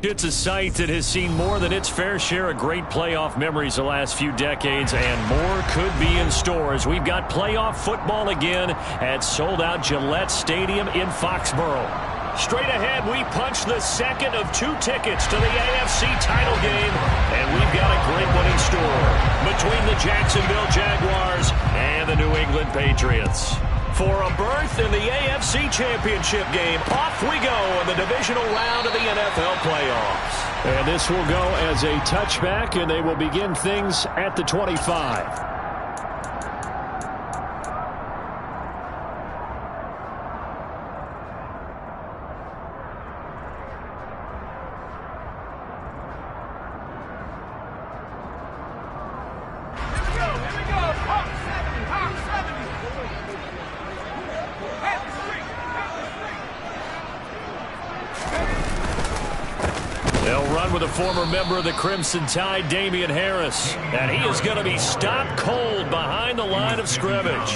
It's a site that has seen more than its fair share of great playoff memories the last few decades, and more could be in store as we've got playoff football again at sold-out Gillette Stadium in Foxborough. Straight ahead, we punch the second of 2 tickets to the AFC title game, and we've got a great one in store between the Jacksonville Jaguars and the New England Patriots. For a berth in the AFC Championship game, off we go in the divisional round of the NFL playoffs. And this will go as a touchback, and they will begin things at the 25. With a former member of the Crimson Tide, Damian Harris. And he is going to be stopped cold behind the line of scrimmage.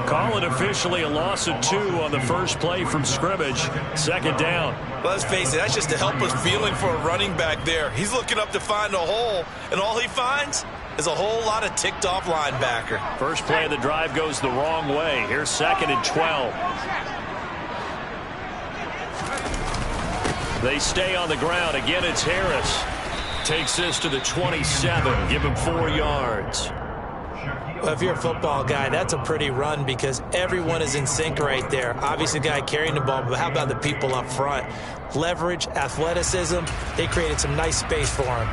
Call it officially a loss of 2 on the first play from scrimmage. 2nd down. Well, let's face it, that's just a helpless feeling for a running back there. He's looking up to find a hole, and all he finds is a whole lot of ticked-off linebacker. First play of the drive goes the wrong way. Here's 2nd and 12. They stay on the ground. Again, it's Harris. Takes this to the 27. Give him 4 yards. Well, if you're a football guy, that's a pretty run because everyone is in sync right there. Obviously, the guy carrying the ball, but how about the people up front? Leverage, athleticism, they created some nice space for him.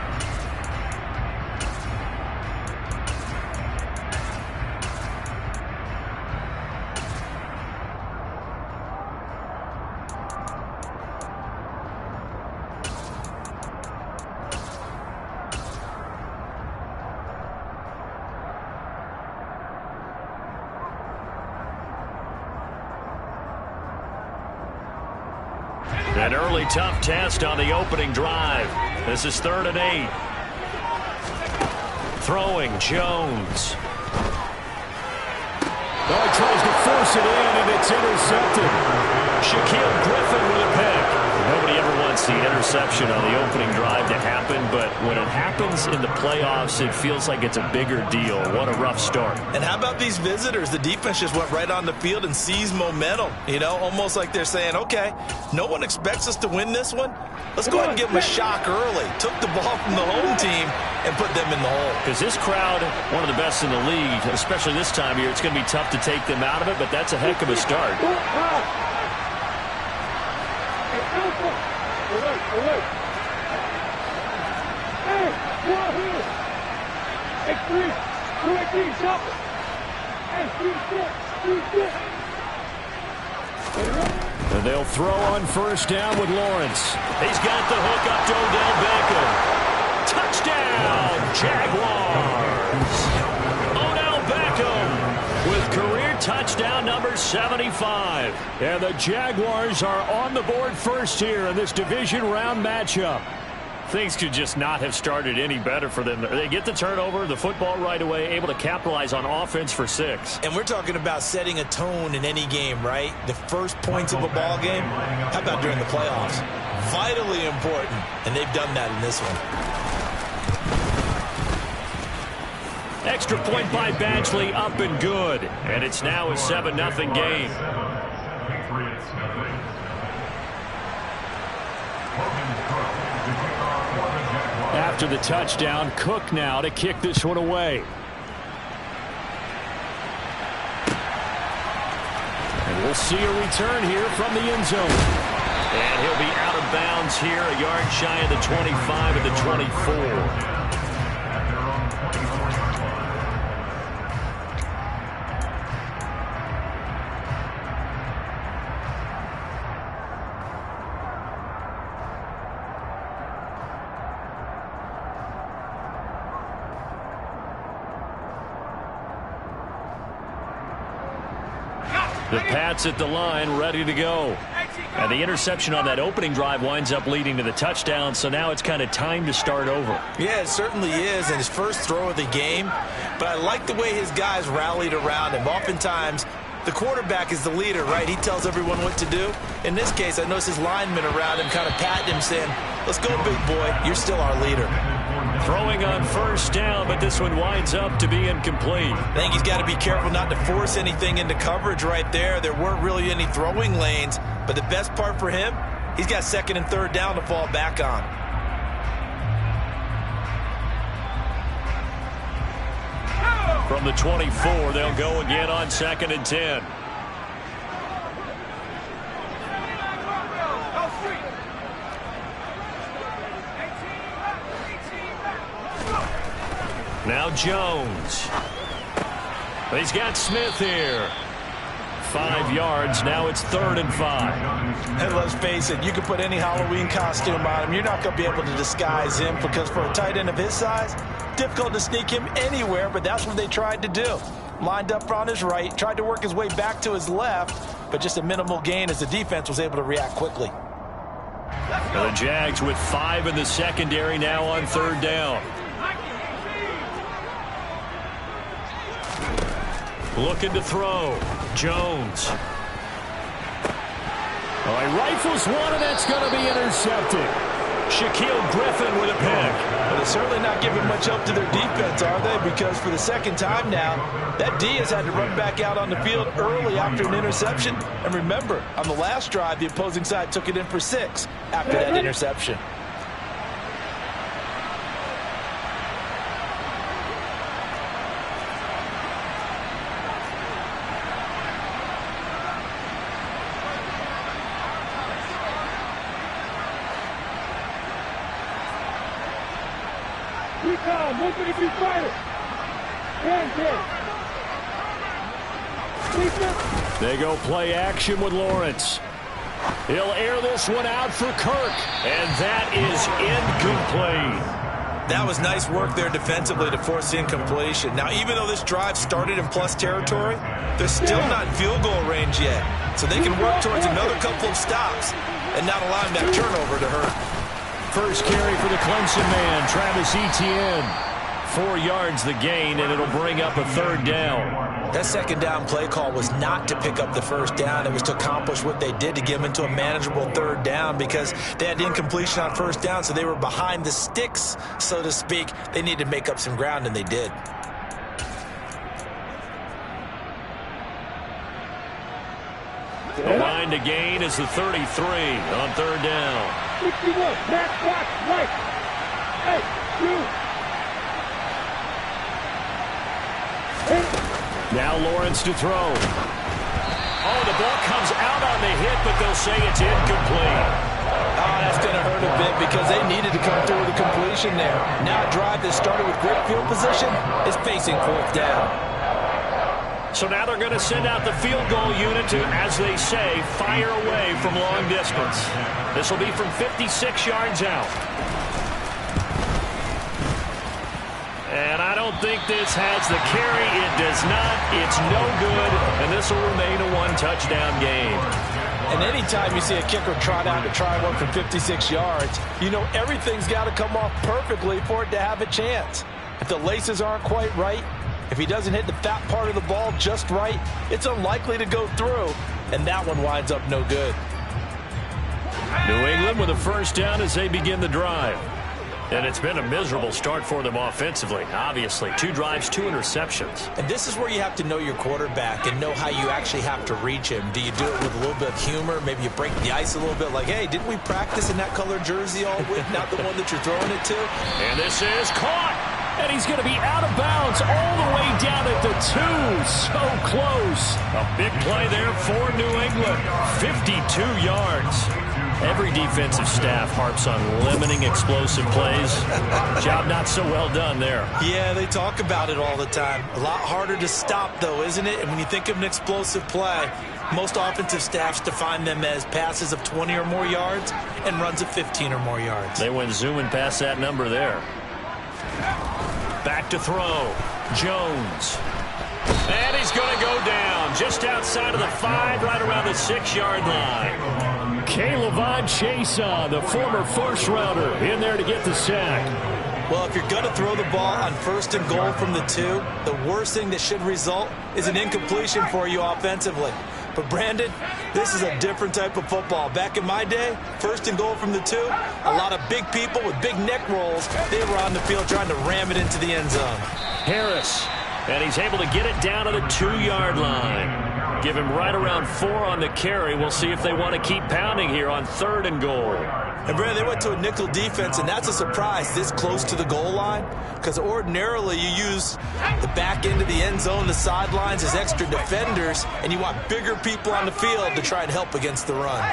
An early tough test on the opening drive. This is 3rd and 8. Throwing Jones. Oh, he tries to force it in, and it's intercepted. Shaquille Griffin with a pick. Nobody ever wants the interception on the opening drive to happen, but when it happens in the playoffs, it feels like it's a bigger deal. What a rough start. And how about these visitors? The defense just went right on the field and seized momentum. You know, almost like they're saying, okay, no one expects us to win this one. Let's go ahead and give them a shock early. Took the ball from the home team and put them in the hole. Because this crowd, one of the best in the league, especially this time of year, it's going to be tough to take them out of it, but that's a heck of a start. And they'll throw on 1st down with Lawrence. He's got the hook up to Odell Beckham. Touchdown, Jaguars. Odell Beckham with career touchdown number 75. And the Jaguars are on the board first here in this division round matchup. Things could just not have started any better for them. They get the turnover, the football right away, able to capitalize on offense for 6. And we're talking about setting a tone in any game, right? The first points of a ball game. How about during the playoffs? Vitally important, and they've done that in this one. Extra point by Badgley, up and good. And it's now a 7-0 game. After the touchdown, Cook now to kick this one away. And we'll see a return here from the end zone. And he'll be out of bounds here, a yard shy of the 25 at the 24. The Pats at the line, ready to go. And the interception on that opening drive winds up leading to the touchdown, so now it's kind of time to start over. Yeah, it certainly is, and his first throw of the game. But I like the way his guys rallied around him. Oftentimes, the quarterback is the leader, right? He tells everyone what to do. In this case, I noticed his linemen around him kind of patting him, saying, Let's go, big boy. You're still our leader. Throwing on first down, but this one winds up to be incomplete. I think he's got to be careful not to force anything into coverage right there. There weren't really any throwing lanes, but the best part for him, he's got second and third down to fall back on. From the 24, they'll go again on 2nd and 10. Now Jones. But he's got Smith here. 5 yards. Now it's 3rd and 5. And let's face it, you can put any Halloween costume on him. You're not going to be able to disguise him because for a tight end of his size, difficult to sneak him anywhere, but that's what they tried to do. Lined up on his right, tried to work his way back to his left, but just a minimal gain as the defense was able to react quickly. The Jags with 5 in the secondary now on 3rd down. Looking to throw. Jones. Oh, he rifles one, and that's going to be intercepted. Shaquille Griffin with a pick. But they're certainly not giving much help to their defense, are they? Because for the second time now, that D has had to run back out on the field early after an interception. And remember, on the last drive, the opposing side took it in for 6 after that interception. They go play action with Lawrence. He'll air this one out for Kirk. And that is incomplete. That was nice work there defensively to force the incompletion. Now, even though this drive started in plus territory, they're still not in field goal range yet. So they can work towards another couple of stops and not allowing that turnover to hurt. First carry for the Clemson man, Travis Etienne. 4 yards the gain, and it'll bring up a 3rd down. That second down play call was not to pick up the first down. It was to accomplish what they did to get them into a manageable 3rd down because they had incompletion on first down, so they were behind the sticks, so to speak. They needed to make up some ground, and they did. The line to gain is the 33 on 3rd down. Now Lawrence to throw. Oh, the ball comes out on the hit, but they'll say it's incomplete. Oh, that's going to hurt a bit because they needed to come through with a completion there. Now a drive that started with great field position is facing 4th down. So now they're going to send out the field goal unit to, as they say, fire away from long distance. This will be from 56 yards out. And I don't think this has the carry. It does not. It's no good. And this will remain a 1-touchdown game. And anytime you see a kicker trot out to try one from 56 yards, you know everything's got to come off perfectly for it to have a chance. If the laces aren't quite right, if he doesn't hit the fat part of the ball just right, it's unlikely to go through. And that one winds up no good. New England with a first down as they begin the drive. And it's been a miserable start for them offensively, obviously. 2 drives, 2 interceptions. And this is where you have to know your quarterback and know how you actually have to reach him. Do you do it with a little bit of humor? Maybe you break the ice a little bit like, hey, didn't we practice in that color jersey all week? Not the one that you're throwing it to? And this is caught. And he's going to be out of bounds all the way down at the 2. So close. A big play there for New England. 52 yards. Every defensive staff harps on limiting explosive plays. Job not so well done there. Yeah, they talk about it all the time. A lot harder to stop, though, isn't it? And when you think of an explosive play, most offensive staffs define them as passes of 20 or more yards and runs of 15 or more yards. They went zooming past that number there. Back to throw. Jones. And he's going to go down just outside of the 5, right around the 6-yard line. K'Lavon Chaisson, the former first-rounder, in there to get the sack. Well, if you're going to throw the ball on 1st and goal from the 2, the worst thing that should result is an incompletion for you offensively. But, Brandon, this is a different type of football. Back in my day, 1st and goal from the 2, a lot of big people with big neck rolls. They were on the field trying to ram it into the end zone. Harris, and he's able to get it down to the 2-yard line. Give him right around 4 on the carry. We'll see if they want to keep pounding here on 3rd and goal. And, Brandon, they went to a nickel defense, and that's a surprise this close to the goal line, because ordinarily you use the back end of the end zone, the sidelines as extra defenders, and you want bigger people on the field to try and help against the run.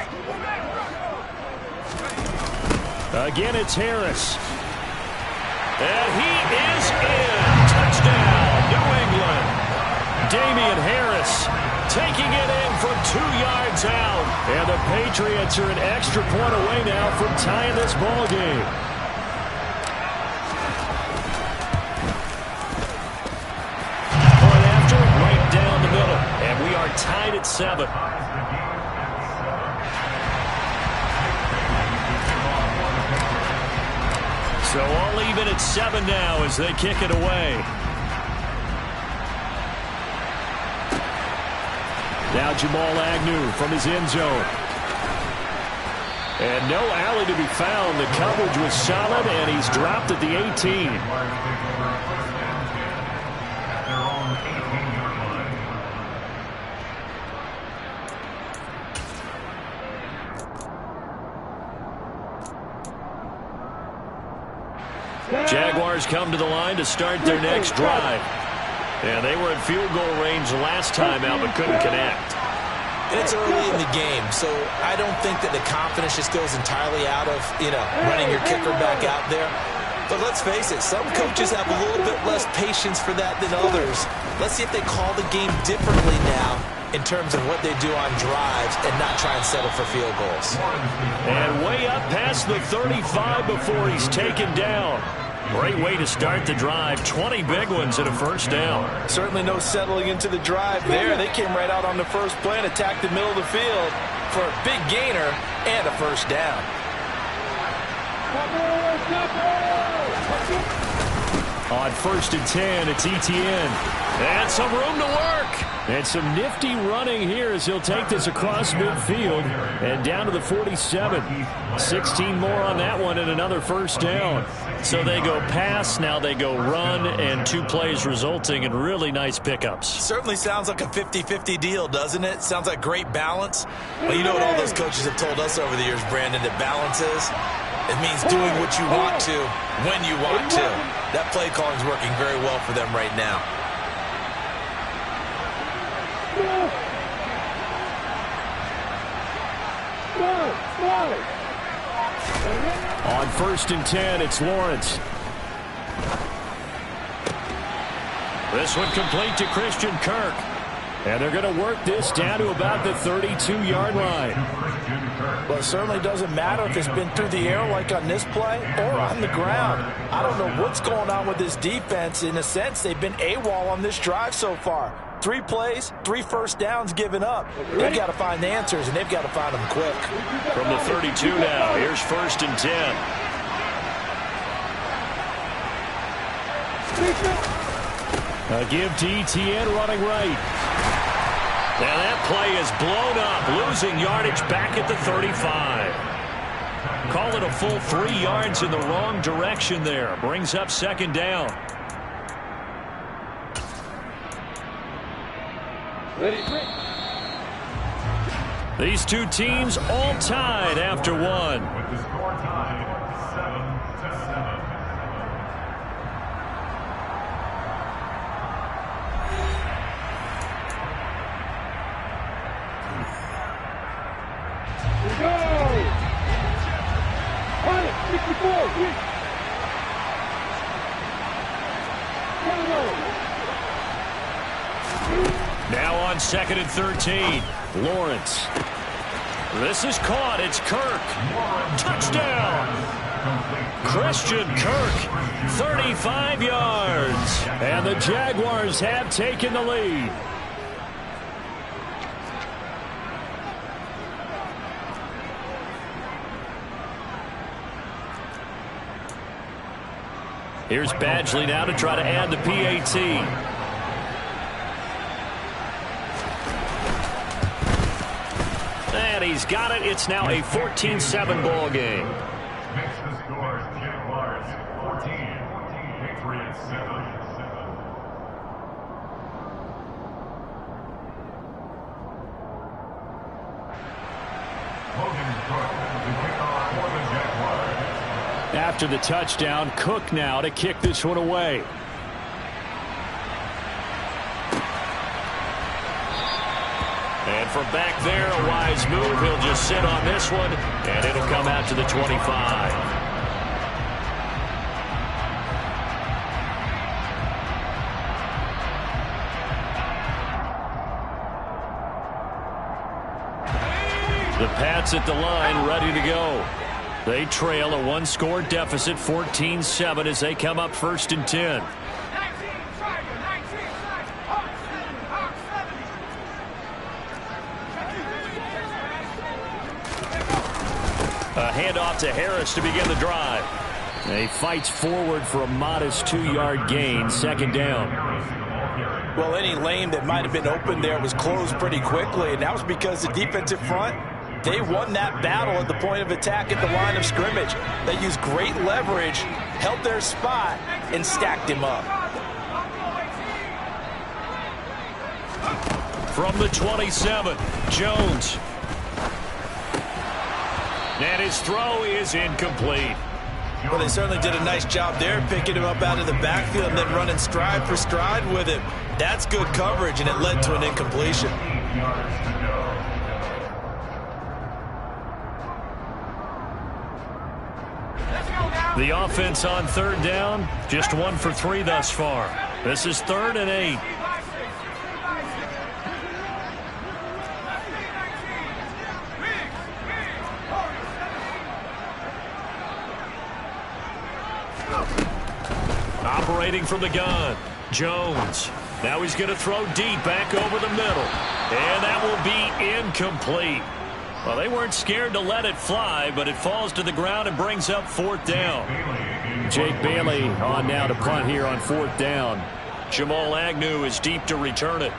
Again, it's Harris. And he is in. Touchdown, New England. Damian Harris taking it in from 2 yards out. And the Patriots are an extra point away now from tying this ball game. Point after, right down the middle. And we are tied at 7. So all even at 7 now as they kick it away. Now Jamal Agnew from his end zone. And no alley to be found. The coverage was solid, and he's dropped at the 18. Jaguars come to the line to start their next drive. And they were at field goal range last time out but couldn't connect. It's early in the game, so I don't think that the confidence just goes entirely out of, running your kicker back out there. But let's face it, some coaches have a little bit less patience for that than others. Let's see if they call the game differently now in terms of what they do on drives and not try and settle for field goals. And way up past the 35 before he's taken down. Great way to start the drive. 20 big ones and a first down. Certainly no settling into the drive there. They came right out on the first play and attacked the middle of the field for a big gainer and a first down. On 1st and 10, it's Etienne. And some room to work. And some nifty running here as he'll take this across midfield and down to the 47. 16 more on that one and another first down. So they go pass, now they go run, and 2 plays resulting in really nice pickups. Certainly sounds like a 50-50 deal, doesn't it? Sounds like great balance. Well, you know what all those coaches have told us over the years, Brandon, that balance is? It means doing what you want to, when you want to. That play calling is working very well for them right now. On 1st and 10, it's Lawrence. This one complete to Christian Kirk. And they're going to work this down to about the 32-yard line. Well, it certainly doesn't matter if it's been through the air like on this play or on the ground. I don't know what's going on with this defense. In a sense, they've been AWOL on this drive so far. 3 plays, 3 first downs given up. They've got to find the answers, and they've got to find them quick. From the 32 now, here's 1st and 10. A give to Etienne running right. And that play is blown up, losing yardage back at the 35. Call it a full 3 yards in the wrong direction there. Brings up 2nd down. These 2 teams all tied after 1. Now on 2nd and 13, Lawrence. This is caught. It's Kirk. Touchdown. Christian Kirk, 35 yards. And the Jaguars have taken the lead. Here's Badgley now to try to add the PAT. he's got it. It's now a 14-7 ball game. Next the score, Jaguars 14, Patriots 7. After the touchdown, Cook now to kick this one away. And from back there, a wise move. He'll just sit on this one, and it'll come out to the 25. The Pats at the line, ready to go. They trail a one-score deficit, 14-7, as they come up 1st and 10. A handoff to Harris to begin the drive. He fights forward for a modest 2-yard gain, 2nd down. Well, any lane that might have been open there was closed pretty quickly, and that was because the defensive front, they won that battle at the point of attack at the line of scrimmage. They used great leverage, held their spot, and stacked him up. From the 27, Jones. And his throw is incomplete. Well, they certainly did a nice job there, picking him up out of the backfield and then running stride for stride with him. That's good coverage, and it led to an incompletion. The offense on 3rd down, just 1 for 3 thus far. This is 3rd and 8. Operating from the gun, Jones. Now he's going to throw deep back over the middle. And that will be incomplete. Well, they weren't scared to let it fly, but it falls to the ground and brings up 4th down. Jake Bailey on now to punt here on 4th down. Jamal Agnew is deep to return it.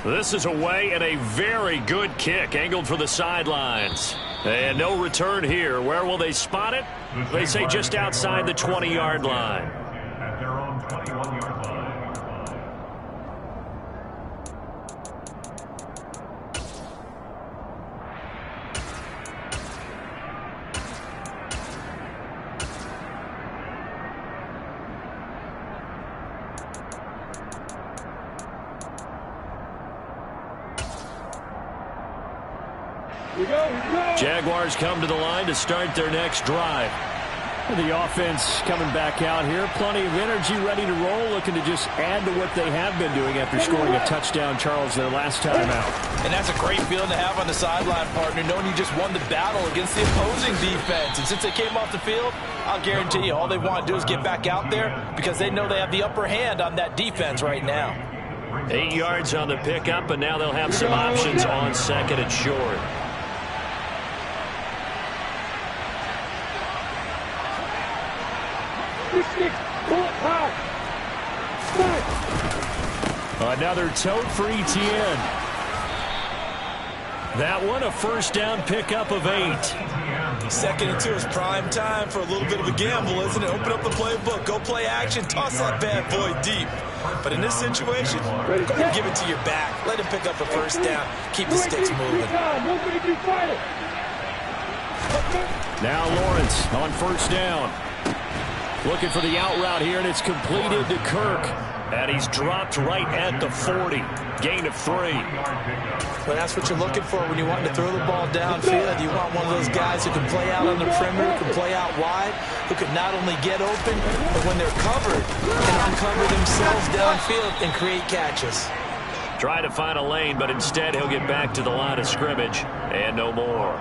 This is away and a very good kick angled for the sidelines. And no return here. Where will they spot it? They say just outside the 20-yard line. At their own 21-yard line. Jaguars come to the line to start their next drive. The offense coming back out here. Plenty of energy, ready to roll, looking to just add to what they have been doing after scoring a touchdown, Charles, their last time out. And that's a great feeling to have on the sideline, partner, knowing you just won the battle against the opposing defense. And since they came off the field, I'll guarantee you all they want to do is get back out there because they know they have the upper hand on that defense right now. 8 yards on the pickup, and now they'll have some options on 2nd and short. Another tote for ETN. That one, a 1st down pickup of 8. 2nd and 2 is prime time for a little bit of a gamble, isn't it? Open up the playbook, go play action, toss that bad boy deep. But in this situation, go ahead and give it to your back. Let him pick up a 1st down. Keep the sticks moving. Now Lawrence on 1st down. Looking for the out route here, and it's completed to Kirk. And he's dropped right at the 40. Gain of 3. Well, that's what you're looking for when you want to throw the ball downfield. You want one of those guys who can play out on the perimeter, can play out wide, who can not only get open, but when they're covered, can uncover themselves downfield and create catches. Try to find a lane, but instead he'll get back to the line of scrimmage. And no more.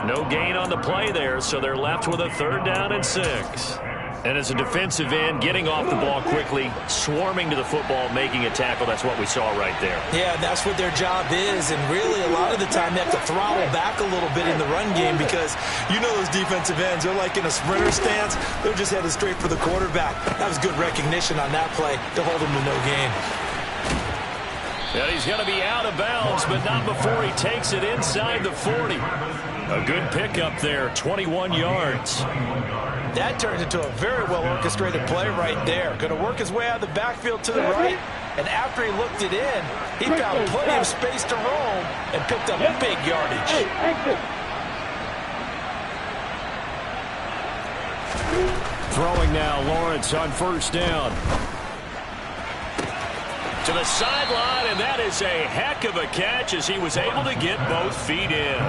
No gain on the play there, so they're left with a 3rd down and 6. And as a defensive end, getting off the ball quickly, swarming to the football, making a tackle, that's what we saw right there. Yeah, that's what their job is, and really a lot of the time they have to throttle back a little bit in the run game because you know those defensive ends, they're like in a sprinter stance. They're just headed straight for the quarterback. That was good recognition on that play to hold him to no gain. And he's going to be out of bounds, but not before he takes it inside the 40. A good pickup there, 21 yards. That turns into a very well-orchestrated play right there. Going to work his way out of the backfield to the right, and after he looked it in, he found plenty of space to roam and picked up big yardage. Throwing now, Lawrence on first down. To the sideline, and that is a heck of a catch as he was able to get both feet in.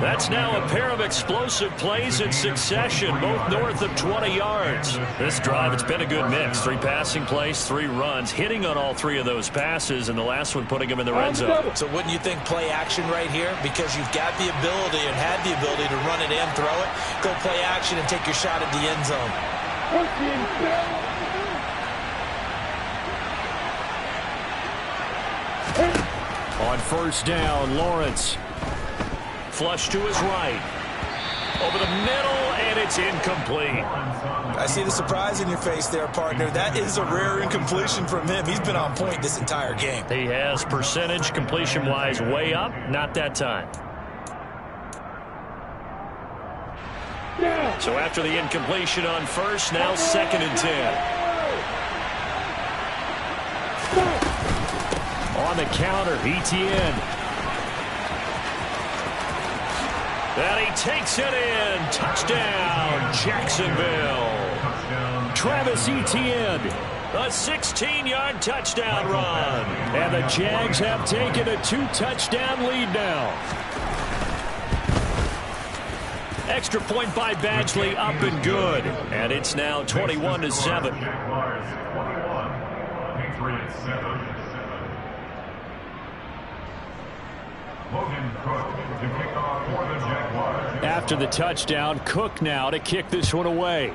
That's now a pair of explosive plays in succession, both north of 20 yards. This drive, it's been a good mix. 3 passing plays, 3 runs, hitting on all 3 of those passes, and the last one putting him in the red zone. So wouldn't you think play action right here? Because you've got the ability and had the ability to run it in, throw it, go play action, and take your shot at the end zone. On first down, Lawrence. Flush to his right. Over the middle, and it's incomplete. I see the surprise in your face there, partner. That is a rare incompletion from him. He's been on point this entire game. He has percentage completion-wise way up. Not that time. So after the incompletion on first, now 2nd and 10. On the counter, Etienne. And he takes it in. Touchdown, Jacksonville. Travis Etienne, a 16-yard touchdown run. And the Jags have taken a 2-touchdown lead now. Extra point by Badgley, up and good. And it's now 21-7. Patriots 7. Logan Cook to kick off for the Jaguars. After the touchdown, Cook now to kick this one away.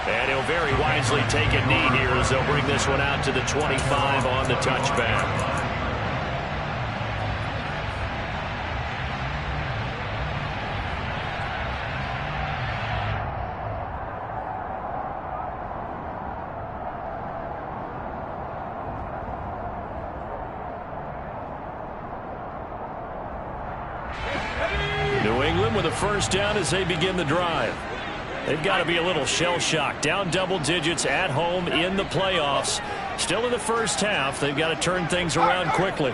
And he'll very wisely take a knee here as they'll bring this one out to the 25 on the touchback. With a first down as they begin the drive. They've got to be a little shell-shocked. Down double digits at home in the playoffs. Still in the first half. They've got to turn things around quickly.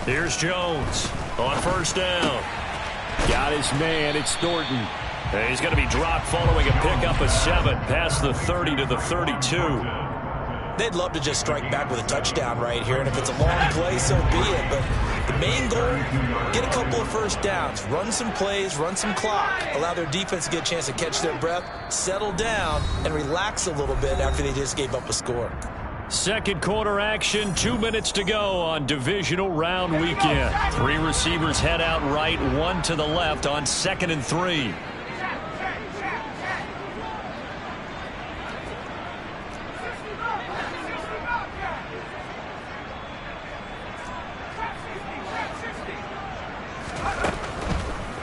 Here's Jones on first down. Got his man. It's Thornton. And he's going to be dropped following a pickup of 7 past the 30 to the 32. They'd love to just strike back with a touchdown right here, and if it's a long play, so be it. But the main goal, get a couple of first downs, run some plays, run some clock, allow their defense to get a chance to catch their breath, settle down, and relax a little bit after they just gave up a score. Second quarter action, 2 minutes to go on divisional round weekend. 3 receivers head out right, 1 to the left on 2nd and 3.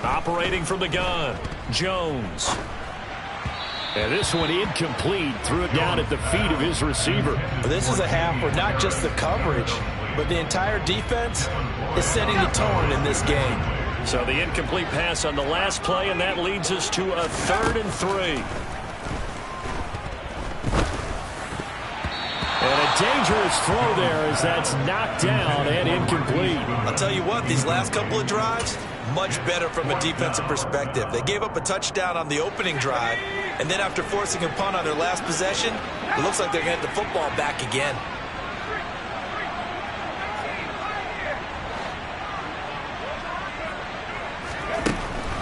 Operating from the gun, Jones. And this one incomplete. Threw it down at the feet of his receiver. This is a half where not just the coverage, but the entire defense is setting the tone in this game. So the incomplete pass on the last play, and that leads us to a 3rd and 3. And a dangerous throw there as that's knocked down and incomplete. I'll tell you what, these last couple of drives, much better from a defensive perspective. They gave up a touchdown on the opening drive, and then after forcing a punt on their last possession, it looks like they're going to get the football back again.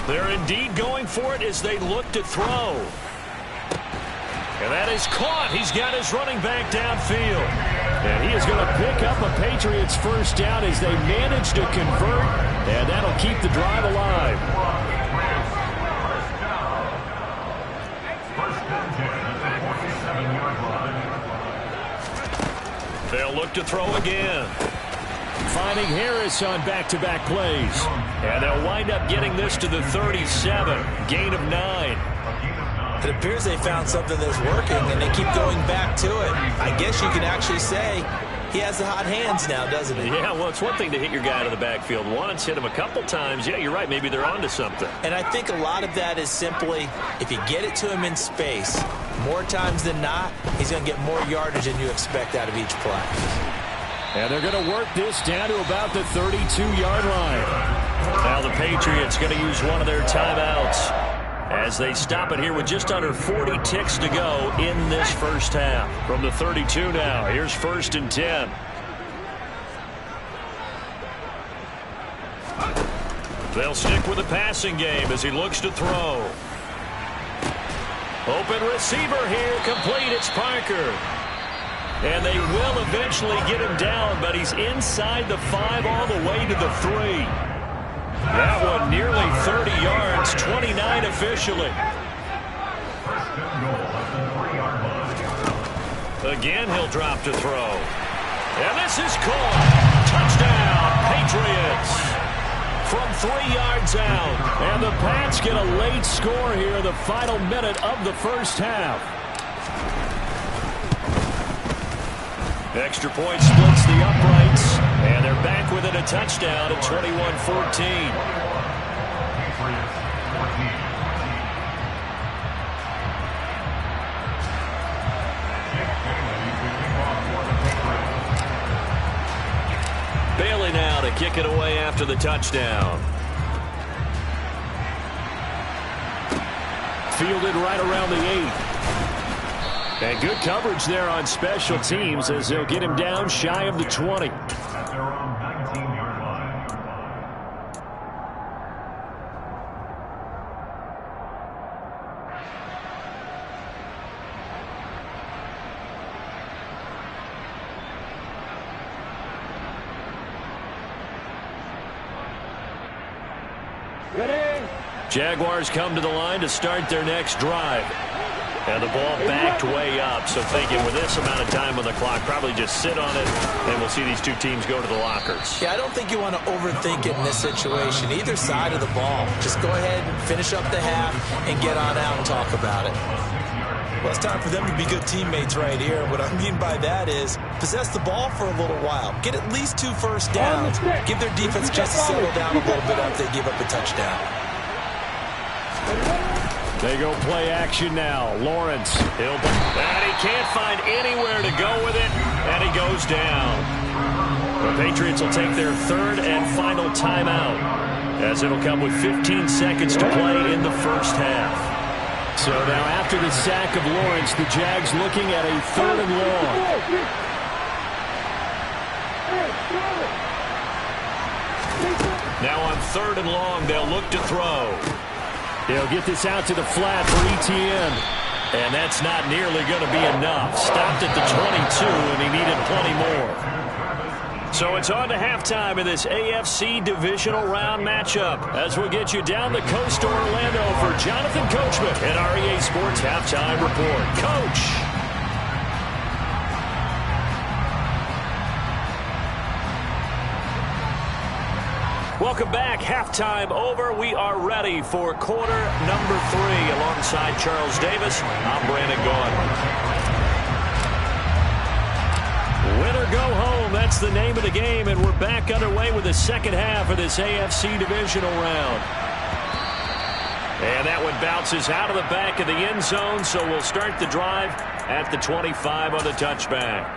They're indeed going for it as they look to throw. And that is caught. He's got his running back downfield. And he is going to pick up a Patriots first down as they manage to convert. And that'll keep the drive alive. They'll look to throw again. Finding Harris on back-to-back plays. And they'll wind up getting this to the 37. Gain of 9. It appears they found something that's working, and they keep going back to it. I guess you can actually say he has the hot hands now, doesn't he? Yeah, well, it's one thing to hit your guy out of the backfield once, hit him a couple times. Yeah, you're right. Maybe they're onto something. And I think a lot of that is simply if you get it to him in space, more times than not, he's going to get more yardage than you expect out of each play. And they're going to work this down to about the 32-yard line. Now the Patriots going to use one of their timeouts as they stop it here with just under 40 ticks to go in this first half. From the 32 now, here's 1st and 10. They'll stick with the passing game as he looks to throw. Open receiver here, complete, it's Parker. And they will eventually get him down, but he's inside the 5 all the way to the 3. That one nearly 30 yards, 29 officially. Again, he'll drop to throw. And this is caught. Touchdown, Patriots. From 3 yards out. And the Pats get a late score here in the final minute of the first half. Extra point splits the uprights, and they're back within a touchdown at 21-14. Bailey now to kick it away after the touchdown. Fielded right around the 8. And good coverage there on special teams as they'll get him down shy of the 20. At their own 19-yard line. Jaguars come to the line to start their next drive. And the ball backed way up, so thinking with this amount of time on the clock, probably just sit on it, and we'll see these two teams go to the lockers. Yeah, I don't think you want to overthink it in this situation. Either side of the ball. Just go ahead and finish up the half and get on out and talk about it. Well, it's time for them to be good teammates right here. And what I mean by that is possess the ball for a little while. Get at least 2 first downs. Give their defense a chance to settle down a little bit after they give up a touchdown. They go play action now. Lawrence. And he can't find anywhere to go with it, and he goes down. The Patriots will take their 3rd and final timeout, as it'll come with 15 seconds to play in the first half. So now after the sack of Lawrence, the Jags looking at a 3rd and long. Now on 3rd and long, they'll look to throw. They'll get this out to the flat for Etienne. And that's not nearly going to be enough. Stopped at the 22, and he needed plenty more. So it's on to halftime in this AFC divisional round matchup, as we'll get you down the coast to Orlando for Jonathan Coachman and our EA Sports Halftime Report. Coach. Welcome back. Halftime over. We are ready for quarter number 3 alongside Charles Davis. I'm Brandon Gaudin. Win or go home. That's the name of the game, and we're back underway with the second half of this AFC divisional round. And that one bounces out of the back of the end zone, so we'll start the drive at the 25 on the touchback.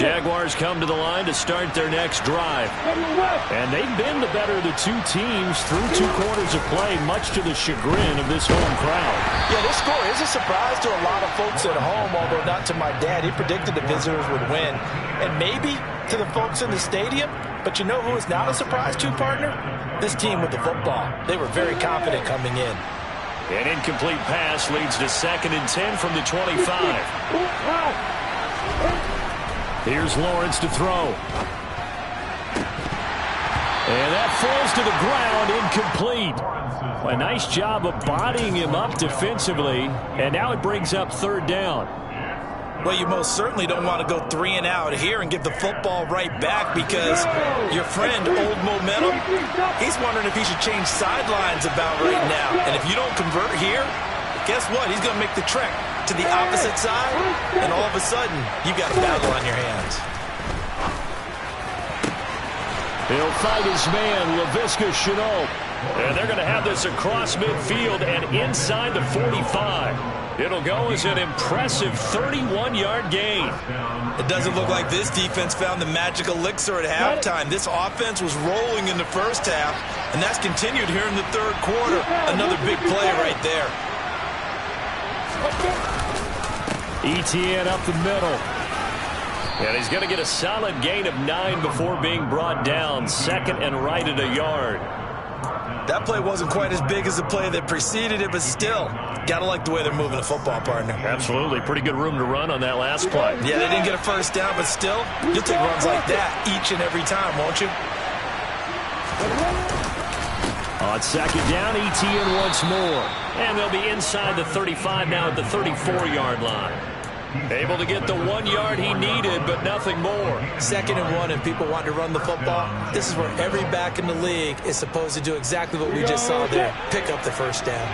Jaguars come to the line to start their next drive. And they've been the better of the two teams through 2 quarters of play, much to the chagrin of this home crowd. Yeah, this score is a surprise to a lot of folks at home, although not to my dad. He predicted the visitors would win. And maybe to the folks in the stadium, but you know who is not a surprise to, partner? This team with the football. They were very confident coming in. An incomplete pass leads to 2nd and 10 from the 25. Here's Lawrence to throw. And that falls to the ground, incomplete. A nice job of bodying him up defensively, and now it brings up 3rd down. Well, you most certainly don't want to go 3 and out here and give the football right back because your friend, Old Momentum, he's wondering if he should change sidelines about right now. And if you don't convert here, guess what? He's going to make the trek to the opposite side, and all of a sudden, you've got a battle on your hands. He'll fight his man, Laviska Shenault. And they're going to have this across midfield and inside the 45. It'll go as an impressive 31-yard gain. It doesn't look like this defense found the magic elixir at halftime. This offense was rolling in the first half, and that's continued here in the 3rd quarter. Another big play right there. Etienne up the middle. And he's going to get a solid gain of 9 before being brought down. 2nd and right at a yard. That play wasn't quite as big as the play that preceded it, but still, got to like the way they're moving the football, partner. Absolutely. Pretty good room to run on that last play. Yeah, they didn't get a first down, but still, you'll take runs like that each and every time, won't you? On 2nd down, Etienne once more. And they'll be inside the 35 now at the 34-yard line. Able to get the 1 yard he needed, but nothing more. 2nd and 1, and people want to run the football. This is where every back in the league is supposed to do exactly what we just saw there. Pick up the first down.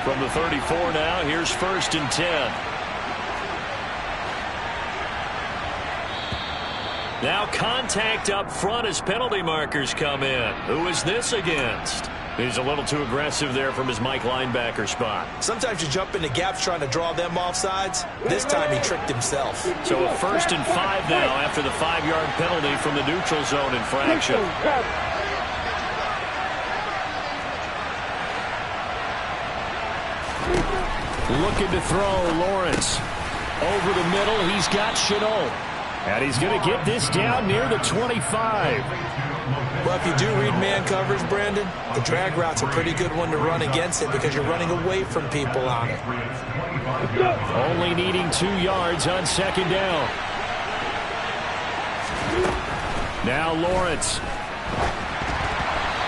From the 34 now, here's 1st and 10. Now contact up front as penalty markers come in. Who is this against? He's a little too aggressive there from his Mike linebacker spot. Sometimes you jump into gaps trying to draw them off sides. This time he tricked himself. So a 1st and 5 now after the 5-yard penalty from the neutral zone infraction. Looking to throw, Lawrence. Over the middle, he's got Shenault. And he's going to get this down near the 25. Well, if you do read man coverage, Brandon, the drag route's a pretty good one to run against it because you're running away from people on it. Only needing 2 yards on 2nd down. Now Lawrence.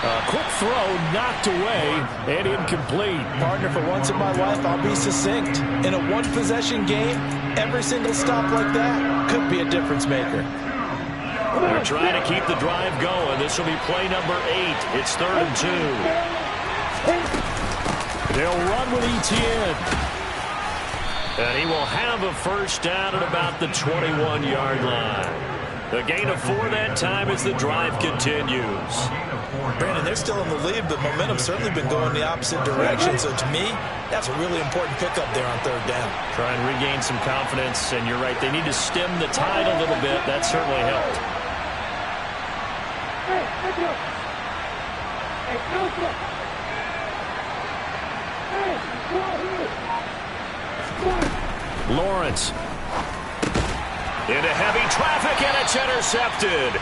A quick throw knocked away and incomplete. Partner, for once in my life, I'll be succinct. In a one-possession game, every single stop like that could be a difference maker. They're trying to keep the drive going. This will be play number 8. It's 3rd and 2. They'll run with Etienne. And he will have a first down at about the 21-yard line. The gain of 4 that time as the drive continues. Brandon, they're still in the lead, but momentum's certainly been going the opposite direction. So to me, that's a really important pickup there on 3rd down. Try and regain some confidence, and you're right. They need to stem the tide a little bit. That certainly helped. Lawrence. Into heavy traffic, and it's intercepted.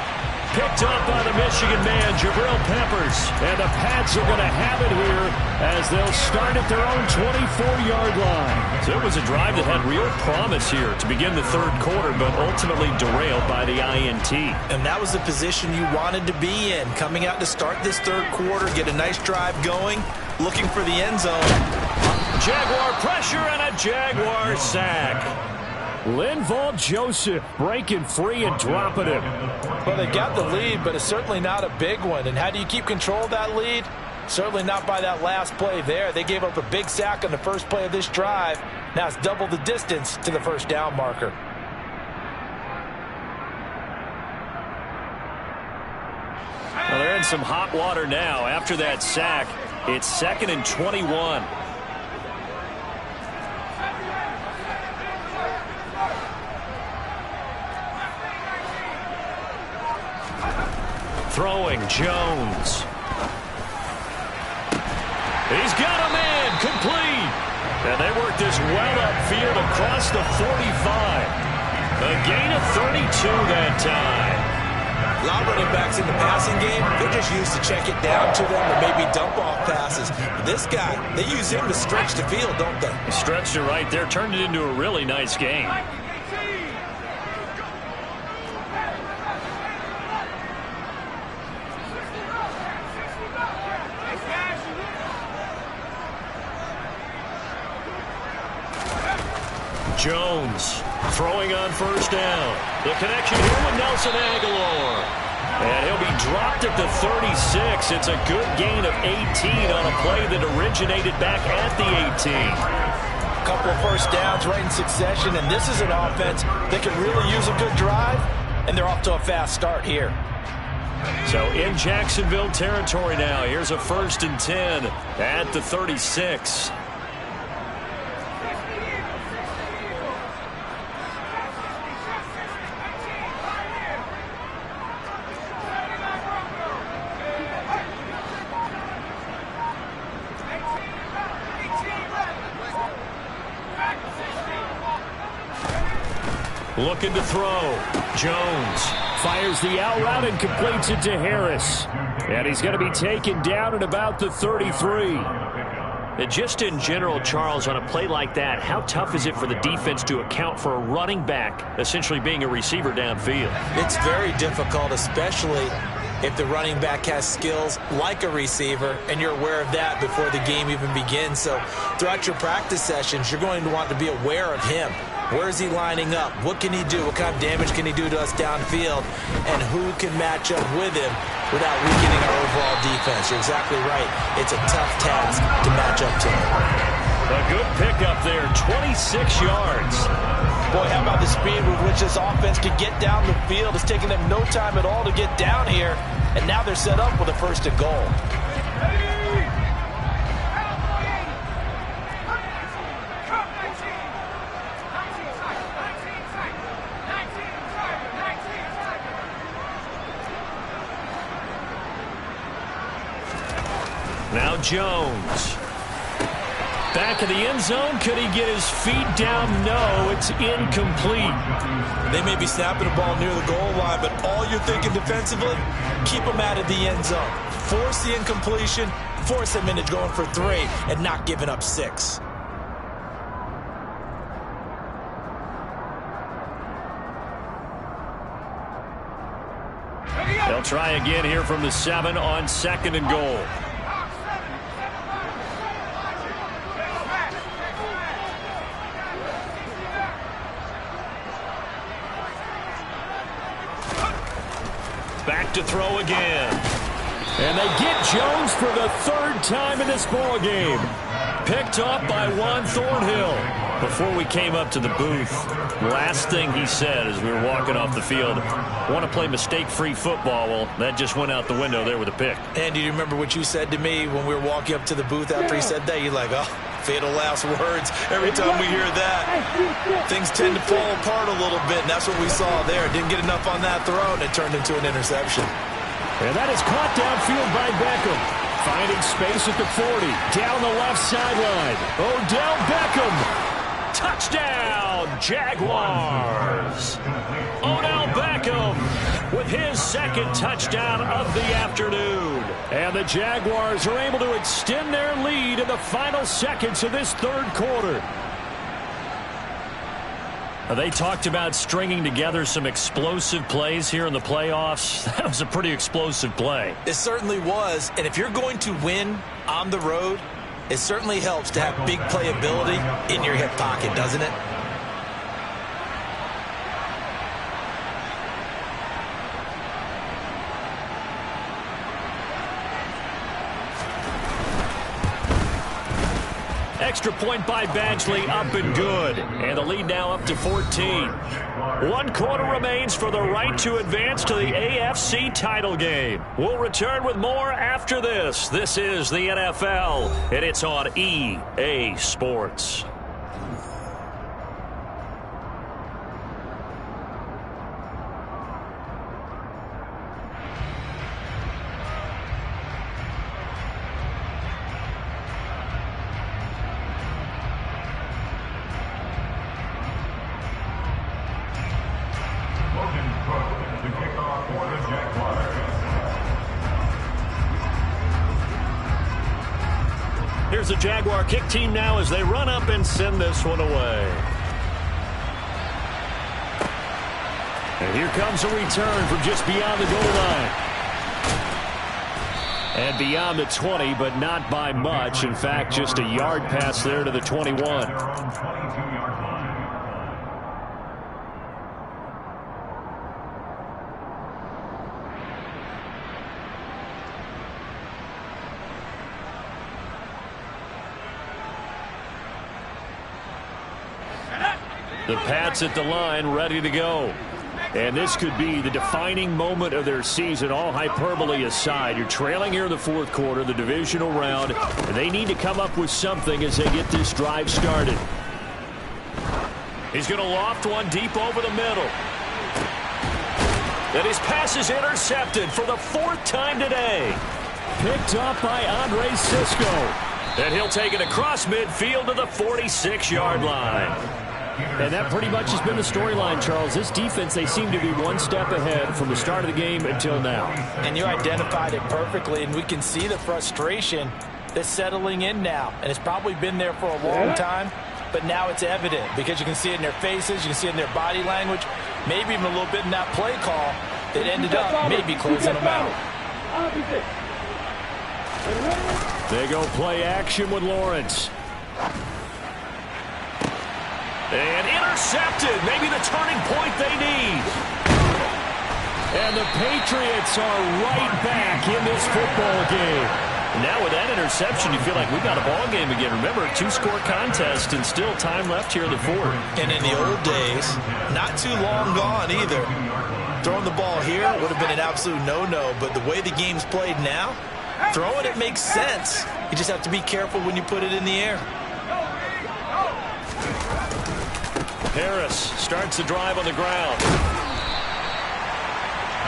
Picked up by the Michigan man, Jabril Peppers. And the Pats are going to have it here as they'll start at their own 24-yard line. So it was a drive that had real promise here to begin the 3rd quarter, but ultimately derailed by the INT. And that was the position you wanted to be in. Coming out to start this 3rd quarter, get a nice drive going, looking for the end zone. Jaguar pressure and a Jaguar sack. Linval Joseph breaking free and dropping him. Well, they got the lead, but it's certainly not a big one. And how do you keep control of that lead? Certainly not by that last play there. They gave up a big sack on the first play of this drive. Now it's double the distance to the first down marker. Well, they're in some hot water now. After that sack, it's 2nd and 21. Throwing, Jones. He's got a man, complete. And they work this well upfield across the 45. A gain of 32 that time. A lot of running backs in the passing game, they're just used to check it down to them or maybe dump off passes. But this guy, they use him to stretch the field, don't they? Stretched it right there, turned it into a really nice game. Jones throwing on first down. The connection here with Nelson Aguilar. And he'll be dropped at the 36. It's a good gain of 18 on a play that originated back at the 18. A couple of first downs right in succession, and this is an offense that can really use a good drive, and they're off to a fast start here. So in Jacksonville territory now. Here's a 1st and 10 at the 36. Looking to throw. Jones fires the out route and completes it to Harris. And he's going to be taken down at about the 33. And just in general, Charles, on a play like that, how tough is it for the defense to account for a running back essentially being a receiver downfield? It's very difficult, especially if the running back has skills like a receiver, and you're aware of that before the game even begins. So throughout your practice sessions, you're going to want to be aware of him. Where is he lining up? What can he do? What kind of damage can he do to us downfield? And who can match up with him without weakening our overall defense? You're exactly right. It's a tough task to match up to him. A good pickup there, 26 yards. Boy, how about the speed with which this offense could get down the field? It's taken them no time at all to get down here, and now they're set up with a 1st and goal. Now Jones. Back in the end zone. Could he get his feet down? No, it's incomplete. They may be snapping the ball near the goal line, but all you're thinking defensively, keep them out of the end zone. Force the incompletion, force them into going for 3, and not giving up 6. They'll try again here from the 7 on 2nd and goal. Back to throw again. And they get Jones for the 3rd time in this ball game. Picked off by Juan Thornhill. Before we came up to the booth, last thing he said as we were walking off the field, want to play mistake-free football. Well, that just went out the window there with a pick. And do you remember what you said to me when we were walking up to the booth after he said that? You're like, oh, fatal last words. Every time we hear that, things tend to fall apart a little bit, and that's what we saw there. Didn't get enough on that throw, and it turned into an interception. And that is caught downfield by Beckham. Finding space at the 40. Down the left sideline. Odell Beckham. Touchdown, Jaguars. Odell Beckham with his 2nd touchdown of the afternoon. And the Jaguars are able to extend their lead in the final seconds of this 3rd quarter. They talked about stringing together some explosive plays here in the playoffs. That was a pretty explosive play. It certainly was. And if you're going to win on the road, it certainly helps to have big playability in your hip pocket, doesn't it? Extra point by Badgley, up and good. And the lead now up to 14. 1 quarter remains for the right to advance to the AFC title game. We'll return with more after this. This is the NFL, and it's on EA Sports. here's the Jaguar kick team now as they run up and send this one away. And here comes a return from just beyond the goal line. And beyond the 20, but not by much. In fact, just a yard pass there to the 21. The Pats at the line, ready to go. And this could be the defining moment of their season, all hyperbole aside. You're trailing here in the fourth quarter, the divisional round, and they need to come up with something as they get this drive started. He's going to loft one deep over the middle. And his pass is intercepted for the fourth time today. Picked up by Andre Sisco. And he'll take it across midfield to the 46-yard line. And that pretty much has been the storyline, Charles. This defense, they seem to be one step ahead from the start of the game until now. And you identified it perfectly, and we can see the frustration that's settling in now. And it's probably been there for a long time, but now it's evident because you can see it in their faces, you can see it in their body language, maybe even a little bit in that play call that ended up maybe closing them out. They go play action with Lawrence. And intercepted. Maybe the turning point they need. And the Patriots are right back in this football game. Now with that interception, you feel like we got a ball game again. Remember, a two-score contest and still time left here in the fourth. And in the old days, not too long gone either. Throwing the ball here would have been an absolute no-no, but the way the game's played now, throwing it makes sense. You just have to be careful when you put it in the air. Harris starts the drive on the ground.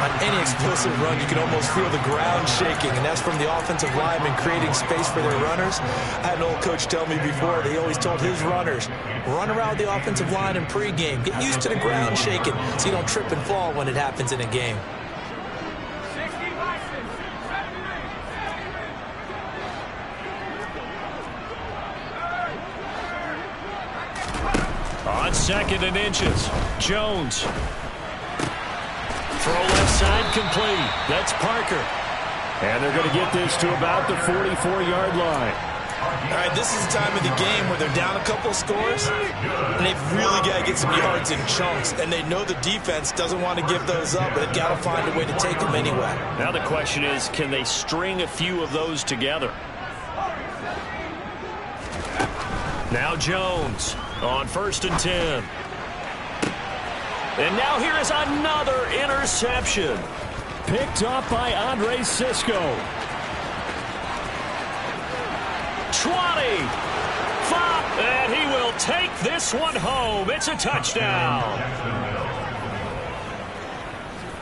On any explosive run, you can almost feel the ground shaking, and that's from the offensive linemen creating space for their runners. I had an old coach tell me before, they always told his runners, run around the offensive line in pregame. Get used to the ground shaking so you don't trip and fall when it happens in a game. On second and inches, Jones. Throw left side complete. That's Parker. And they're going to get this to about the 44-yard line. All right, this is the time of the game where they're down a couple scores, and they've really got to get some yards in chunks, and they know the defense doesn't want to give those up, but they've got to find a way to take them anyway. Now the question is, can they string a few of those together? Now Jones on 1st and 10. And now here is another interception. Picked up by Andre Sisco. 20. 5. And he will take this one home. It's a touchdown.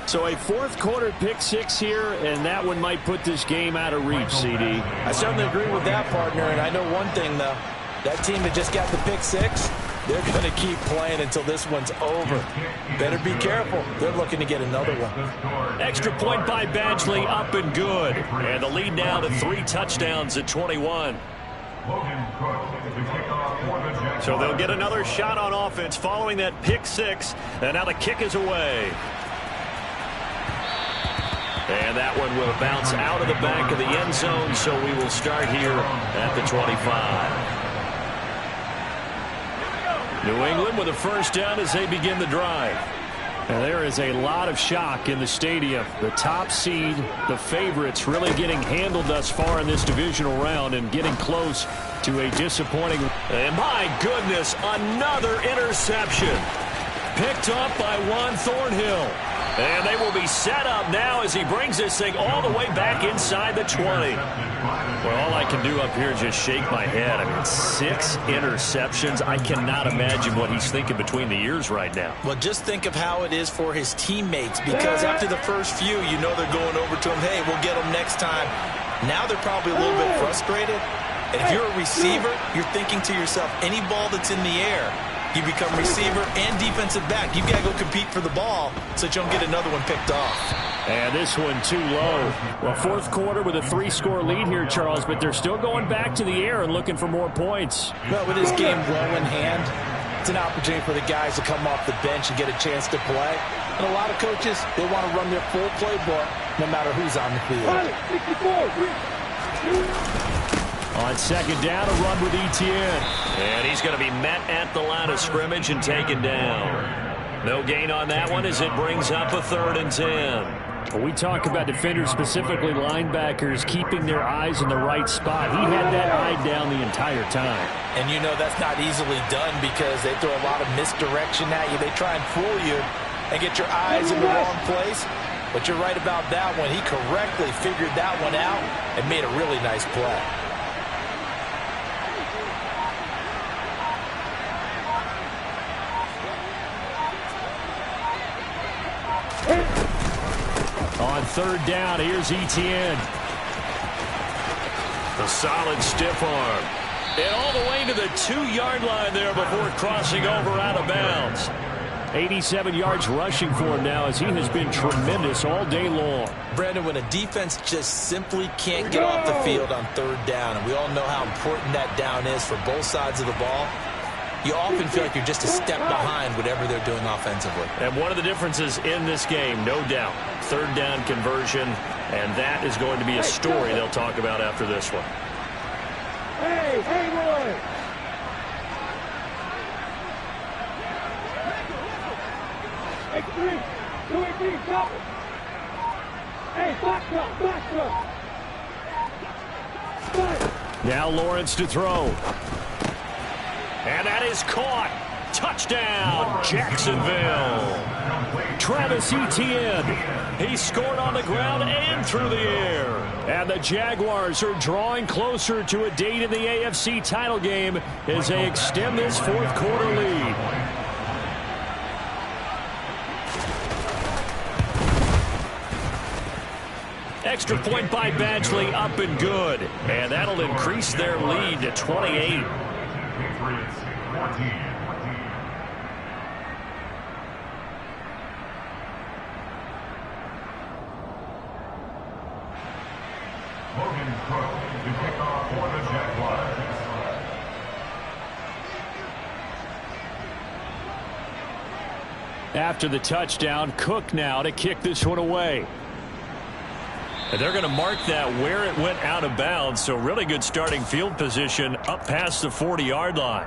So a fourth quarter pick six here, and that one might put this game out of reach, CD. I certainly agree with that, partner, and I know one thing, though. That team that just got the pick six, they're going to keep playing until this one's over. Better be careful. They're looking to get another one. Extra point by Badgley, up and good. And the lead now to 3 touchdowns at 21. So they'll get another shot on offense following that pick six. And now the kick is away. And that one will bounce out of the back of the end zone, so we will start here at the 25. New England with a first down as they begin the drive. And there is a lot of shock in the stadium. The top seed, the favorites, really getting handled thus far in this divisional round and getting close to a disappointing. And my goodness, another interception. Picked up by Juan Thornhill. And they will be set up now as he brings this thing all the way back inside the 20. Well, all I can do up here is just shake my head. I mean, 6 interceptions. I cannot imagine what he's thinking between the ears right now. Well, just think of how it is for his teammates, because after the first few, you know they're going over to him, hey, we'll get them next time. Now they're probably a little bit frustrated. And if you're a receiver, you're thinking to yourself, any ball that's in the air, you become receiver and defensive back. You've got to go compete for the ball so that you don't get another one picked off. And this one too low. Well, fourth quarter with a 3-score lead here, Charles, but they're still going back to the air and looking for more points. Well, with this game well in hand, it's an opportunity for the guys to come off the bench and get a chance to play. And a lot of coaches, they want to run their full playbook no matter who's on the field. On second down, a run with Etienne. And he's going to be met at the line of scrimmage and taken down. No gain on that one as it brings up a 3rd and 10. When we talk about defenders, specifically linebackers, keeping their eyes in the right spot. He had that eye down the entire time. And you know that's not easily done because they throw a lot of misdirection at you. They try and fool you and get your eyes in the wrong place. But you're right about that one. He correctly figured that one out and made a really nice play. On third down, here's Etienne. A solid stiff arm. And all the way to the 2-yard line there before crossing over out of bounds. 87 yards rushing for him now as he has been tremendous all day long. Brandon, when a defense just simply can't get off the field on third down, and we all know how important that down is for both sides of the ball, you often feel like you're just a step behind whatever they're doing offensively. And one of the differences in this game, no doubt, third down conversion, and that is going to be a story they'll talk about after this one. Hey, boy! X3, 218, stop it! Hey, box up! Now Lawrence to throw. And that is caught. Touchdown, Jacksonville. Travis Etienne. He scored on the ground and through the air. And the Jaguars are drawing closer to a date in the AFC title game as they extend this fourth quarter lead. Extra point by Badgley, up and good. And that'll increase their lead to 28. Patriots 14. Logan Cook to kick off for the Jaguars. After the touchdown, Cook now to kick this one away. And they're going to mark that where it went out of bounds, so really good starting field position up past the 40-yard line.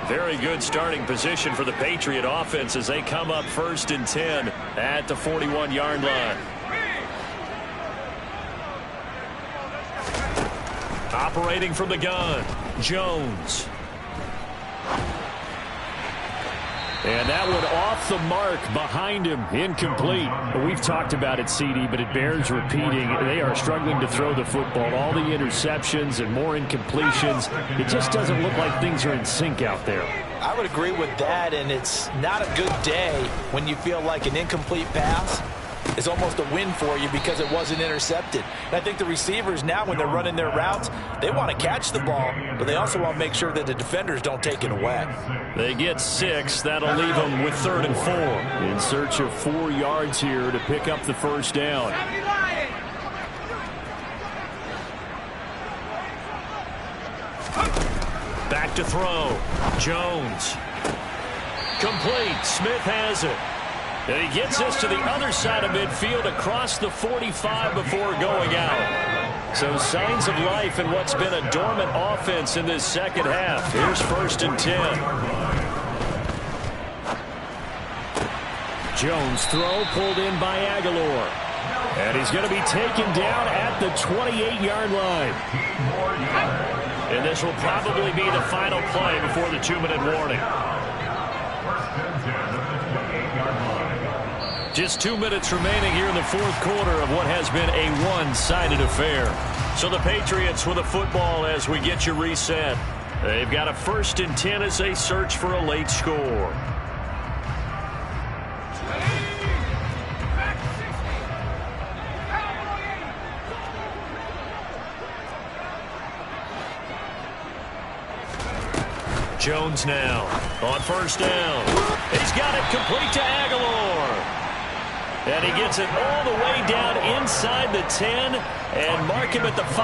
Very good starting position for the Patriot offense as they come up 1st and 10 at the 41-yard line. Operating from the gun, Jones. And that one off the mark behind him, incomplete. We've talked about it, CD, but it bears repeating. They are struggling to throw the football. All the interceptions and more incompletions. It just doesn't look like things are in sync out there. I would agree with that, and it's not a good day when you feel like an incomplete pass is almost a win for you because it wasn't intercepted. And I think the receivers now, when they're running their routes, they want to catch the ball, but they also want to make sure that the defenders don't take it away. They get 6. That'll leave them with 3rd and 4. In search of 4 yards here to pick up the first down. Back to throw. Jones. Complete. Smith has it. And he gets this to the other side of midfield across the 45 before going out. So signs of life in what's been a dormant offense in this second half. Here's 1st and 10. Jones throw pulled in by Aguilar. And he's going to be taken down at the 28-yard line. And this will probably be the final play before the 2-minute warning. Just 2 minutes remaining here in the fourth quarter of what has been a one-sided affair. So the Patriots with the football as we get you reset. They've got a 1st and 10 as they search for a late score. Jones now on first down. He's got it complete to Aguilar. And he gets it all the way down inside the 10 and mark him at the 5.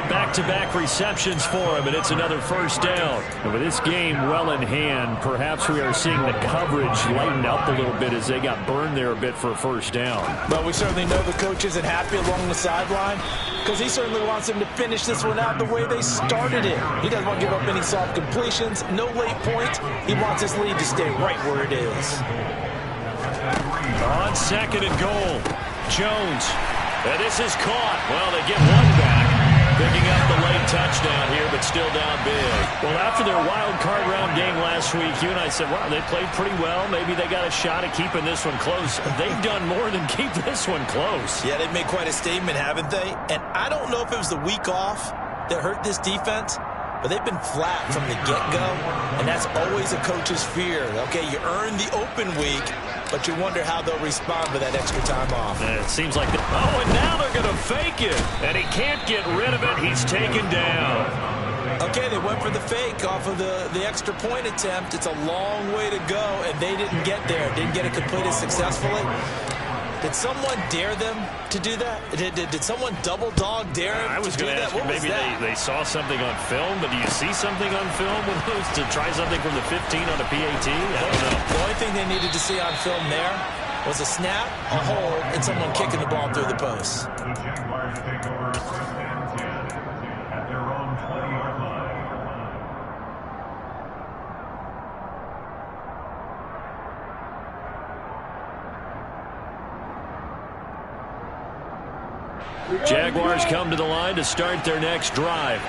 Back-to-back receptions for him, and it's another first down. And with this game well in hand, perhaps we are seeing the coverage lighten up a little bit as they got burned there a bit for a first down. But we certainly know the coach isn't happy along the sideline because he certainly wants them to finish this one out the way they started it. He doesn't want to give up any soft completions, no late points. He wants his lead to stay right where it is. On second and goal, Jones. And this is caught. Well, they get one back. Picking up the late touchdown here, but still down big. Well, after their wild card round game last week, you and I said, wow, they played pretty well. Maybe they got a shot at keeping this one close. They've done more than keep this one close. Yeah, they've made quite a statement, haven't they? And I don't know if it was the week off that hurt this defense, but they've been flat from the get-go, and that's always a coach's fear. Okay, you earn the open week, but you wonder how they'll respond with that extra time off. And it seems like, oh, and now they're going to fake it, and he can't get rid of it. He's taken down. Okay, they went for the fake off of the extra point attempt. It's a long way to go, and they didn't get there. Didn't get it completed successfully. Did someone dare them to do that? Did someone double dog dare them I was going to ask, maybe they saw something on film, but do you see something on film with those to try something from the 15 on a PAT? I don't know. The only thing they needed to see on film there was a snap, a hold, and someone kicking the ball through the post. The Jaguars take over first and 10 at their own 20-yard line. Jaguars come to the line to start their next drive.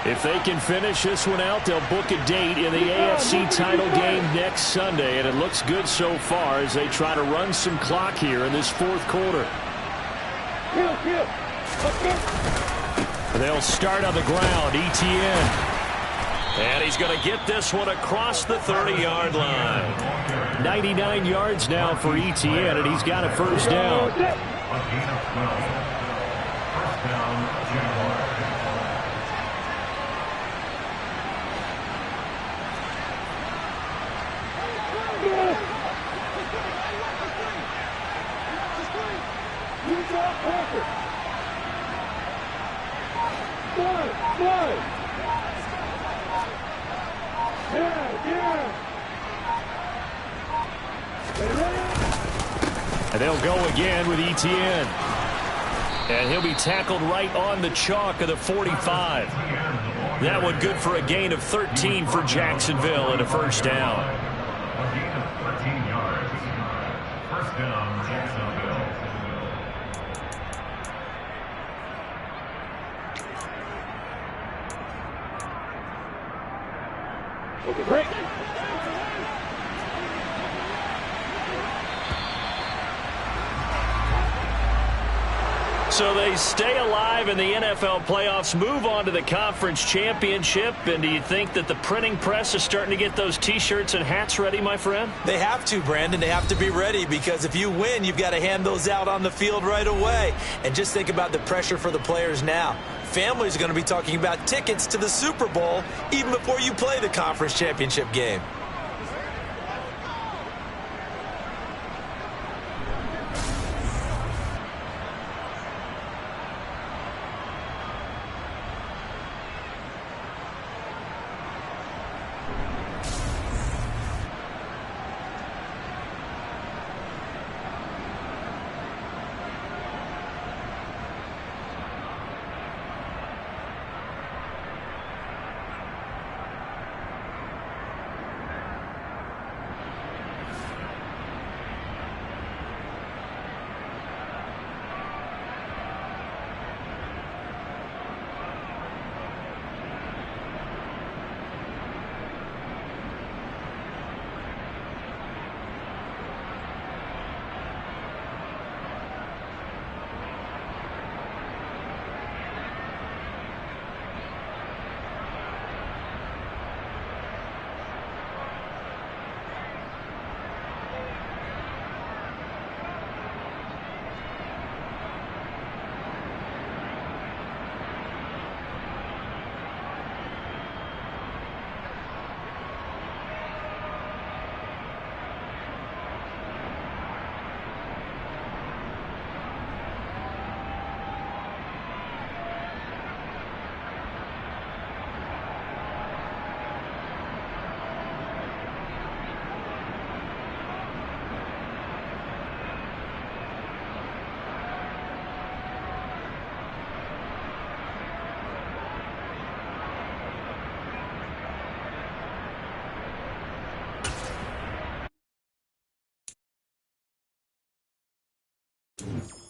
If they can finish this one out, they'll book a date in the AFC title game next Sunday, and it looks good so far as they try to run some clock here in this fourth quarter. They'll start on the ground, Etienne. And he's going to get this one across the 30-yard line. 99 yards now for Etienne, and he's got a first down. A gain of 12. First down, Jaguars. And they'll go again with Etienne. And he'll be tackled right on the chalk of the 45. That one good for a gain of 13 for Jacksonville and a first down. A gain of 13 yards. First down, Jacksonville. Okay, break. So they stay alive in the NFL playoffs, move on to the conference championship. And do you think that the printing press is starting to get those T-shirts and hats ready, my friend? They have to, Brandon. They have to be ready because if you win, you've got to hand those out on the field right away. And just think about the pressure for the players now. Families are going to be talking about tickets to the Super Bowl even before you play the conference championship game. Logan.